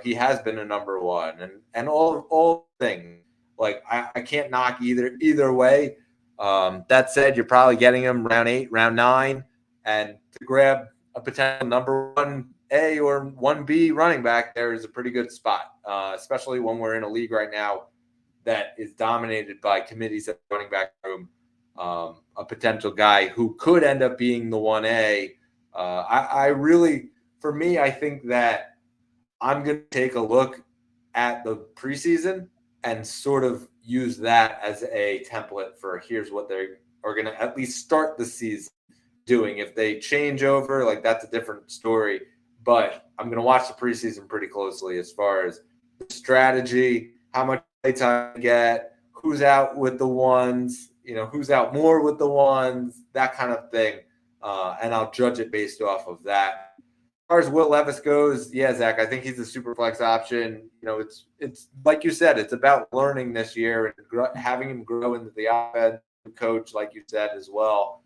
he has been a number 1 and all things. Like, I can't knock either way. That said, you're probably getting him round 8, round 9, and to grab a potential number 1A or 1B running back there is a pretty good spot, especially when we're in a league right now that is dominated by committees at the running back room. A potential guy who could end up being the 1A. I think that I'm going to take a look at the preseason and sort of use that as a template for here's what they are going to at least start the season doing. If they change over, like that's a different story. But I'm going to watch the preseason pretty closely as far as the strategy, how much playtime you get, who's out with the ones, who's out more with the ones, that kind of thing. And I'll judge it based off of that. As far as Will Levis goes, yeah, Zach, I think he's a super flex option. It's like you said, it's about learning this year and having him grow into the offense, coach, like you said as well.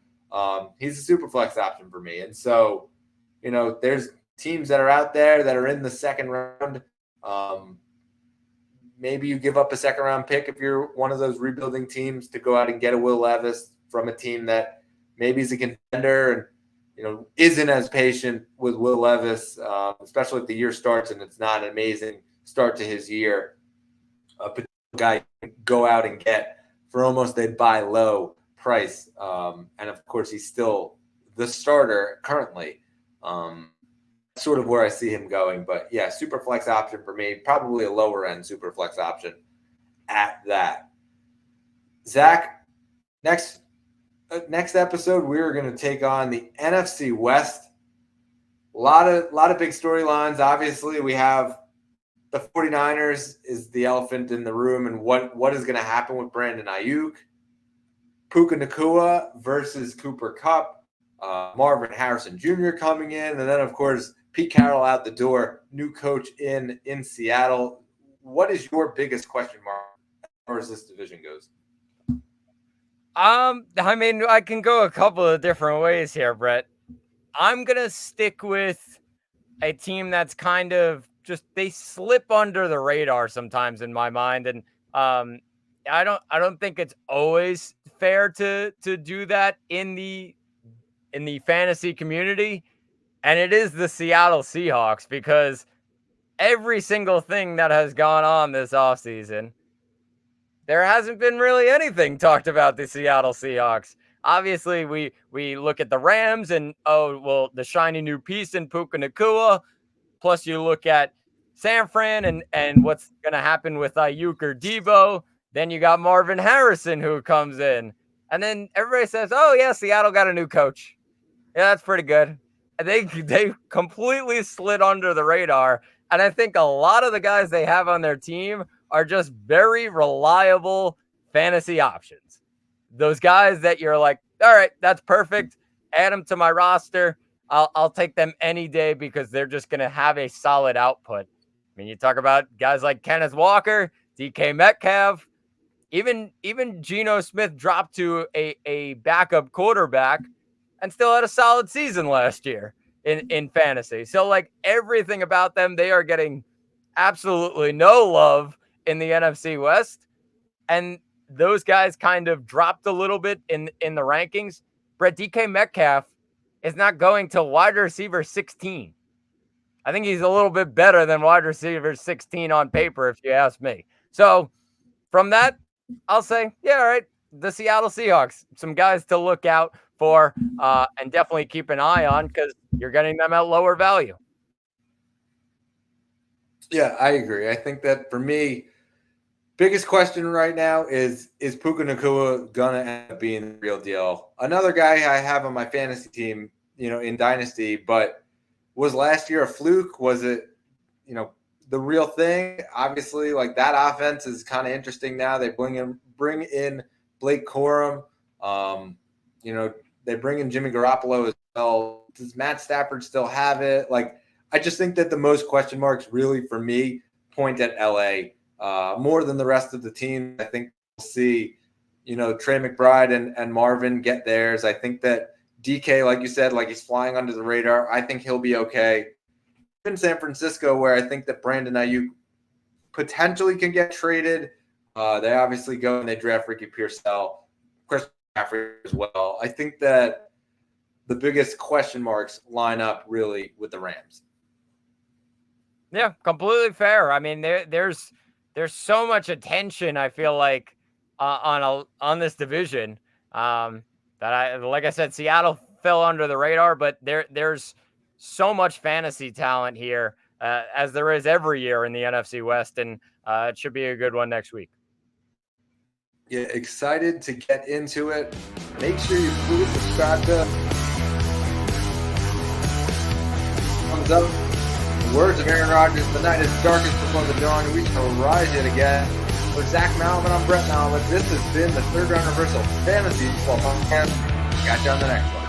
He's a super flex option for me. And so, there's teams that are out there that are in the second round. Maybe you give up a second round pick if you're one of those rebuilding teams to go out and get a Will Levis from a team that maybe is a contender and, isn't as patient with Will Levis, especially if the year starts and it's not an amazing start to his year. A potential guy you can go out and get for almost a buy low price. And of course, he's still the starter currently. sort of where I see him going. But yeah, super flex option for me, probably a lower end super flex option at that. Zach, next episode, we're going to take on the NFC West. A lot of big storylines. Obviously, we have the 49ers is the elephant in the room, and what is going to happen with Brandon Ayuk. Puka Nacua versus Cooper Kupp. Marvin Harrison Jr. coming in, and then, of course, Pete Carroll out the door, new coach in Seattle. What is your biggest question mark as far as this division goes? I mean, I can go a couple of different ways here, Brett. I'm going to stick with a team that's kind of just, they slip under the radar sometimes in my mind. And I don't think it's always fair to do that in the fantasy community. And it is the Seattle Seahawks, because every single thing that has gone on this offseason, there hasn't been really anything talked about the Seattle Seahawks. Obviously, we look at the Rams and, the shiny new piece in Puka Nacua. Plus, you look at San Fran and what's going to happen with Ayuk or Debo. Then you got Marvin Harrison who comes in. And then everybody says, oh, yeah, Seattle got a new coach. Yeah, that's pretty good. And they completely slid under the radar. And I think a lot of the guys they have on their team are just very reliable fantasy options. Those guys that you're like, all right, that's perfect. Add them to my roster. I'll take them any day because they're just going to have a solid output. I mean, you talk about guys like Kenneth Walker, DK Metcalf, even Geno Smith dropped to a backup quarterback and still had a solid season last year in fantasy. So, like, everything about them, they are getting absolutely no love in the NFC West. And those guys kind of dropped a little bit in the rankings. Brett, DK Metcalf is not going to wide receiver 16. I think he's a little bit better than wide receiver 16 on paper, if you ask me. So from that, I'll say, yeah, all right, the Seattle Seahawks, some guys to look out for and definitely keep an eye on, because you're getting them at lower value. Yeah, I agree. I think that for me, biggest question right now is Puka Nacua going to end up being the real deal? Another guy I have on my fantasy team, in Dynasty, but was last year a fluke? Was it, the real thing? Obviously, like, that offense is kind of interesting now. They bring in Blake Corum. They bring in Jimmy Garoppolo as well. Does Matt Stafford still have it? Like, I just think that the most question marks really for me point at LA more than the rest of the team. I think we'll see, Trey McBride and Marvin get theirs. I think that DK, like you said, like, he's flying under the radar. I think he'll be okay. In San Francisco, where I think that Brandon Ayuk potentially can get traded. They obviously go and they draft Ricky Pearsall, Chris McCaffrey as well. I think that the biggest question marks line up really with the Rams. Yeah, completely fair. I mean, there's so much attention, I feel like, on this division that like I said, Seattle fell under the radar, but there's so much fantasy talent here, as there is every year in the NFC West, and it should be a good one next week. Yeah, excited to get into it. Make sure you please subscribe to thumbs up. Words of Aaron Rodgers, the night is darkest before the dawn. We shall rise yet again. For Zach Malvin, I'm Brett Malvin. This has been the Third Round Reversal Fantasy Football Podcast. Got you on the next one.